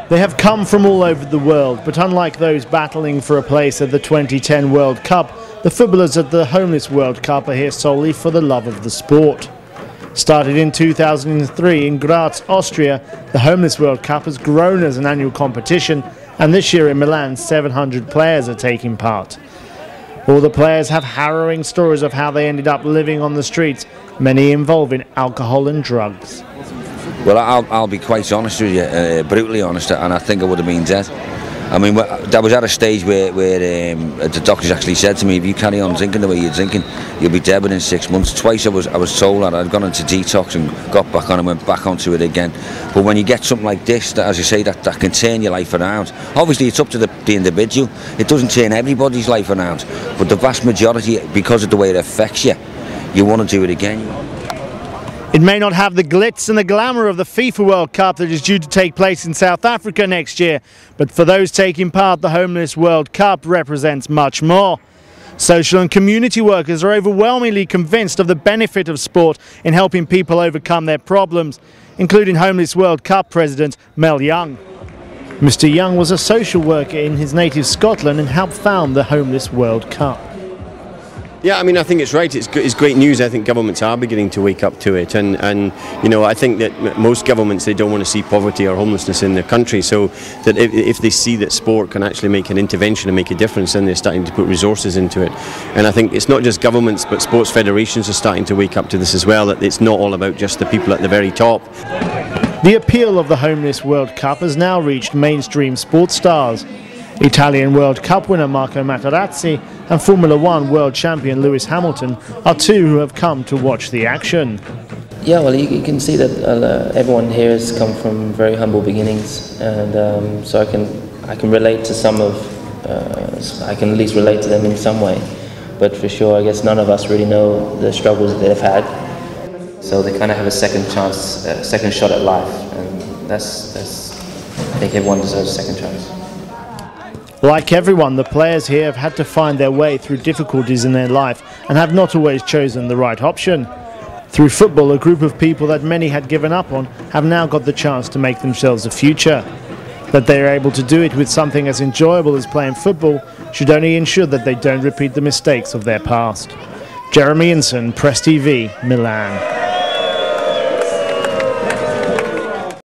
They have come from all over the world, but unlike those battling for a place at the 2010 World Cup, the footballers at the Homeless World Cup are here solely for the love of the sport. Started in 2003 in Graz, Austria, the Homeless World Cup has grown as an annual competition, and this year in Milan 700 players are taking part. All the players have harrowing stories of how they ended up living on the streets, many involving alcohol and drugs. Well, I'll be quite honest with you, brutally honest, and I think I would have been dead. I mean, that was at a stage where the doctors actually said to me, if you carry on drinking the way you're drinking, you'll be dead within 6 months. Twice I was told that I'd gone into detox and got back on and went back onto it again. But when you get something like this, that, as you say, that can turn your life around. Obviously, it's up to the individual. It doesn't turn everybody's life around, but the vast majority, because of the way it affects you, you want to do it again. It may not have the glitz and the glamour of the FIFA World Cup that is due to take place in South Africa next year, but for those taking part, the Homeless World Cup represents much more. Social and community workers are overwhelmingly convinced of the benefit of sport in helping people overcome their problems, including Homeless World Cup President Mel Young. Mr. Young was a social worker in his native Scotland and helped found the Homeless World Cup. Yeah, I mean, I think it's right. It's great news. I think governments are beginning to wake up to it, and you know, I think that most governments, they don't want to see poverty or homelessness in their country. So that if they see that sport can actually make an intervention and make a difference, then they're starting to put resources into it. And I think it's not just governments, but sports federations are starting to wake up to this as well. That it's not all about just the people at the very top. The appeal of the Homeless World Cup has now reached mainstream sports stars. Italian World Cup winner Marco Materazzi and Formula One world champion Lewis Hamilton are two who have come to watch the action. Yeah, well, you can see that everyone here has come from very humble beginnings, and so I can relate to some of, I can at least relate to them in some way. But for sure, I guess none of us really know the struggles that they've had. So they kind of have a second chance, second shot at life, and that's I think everyone deserves a second chance. Like everyone, the players here have had to find their way through difficulties in their life and have not always chosen the right option. Through football, a group of people that many had given up on have now got the chance to make themselves a future. That they are able to do it with something as enjoyable as playing football should only ensure that they don't repeat the mistakes of their past. Jeremy Inson, Press TV, Milan.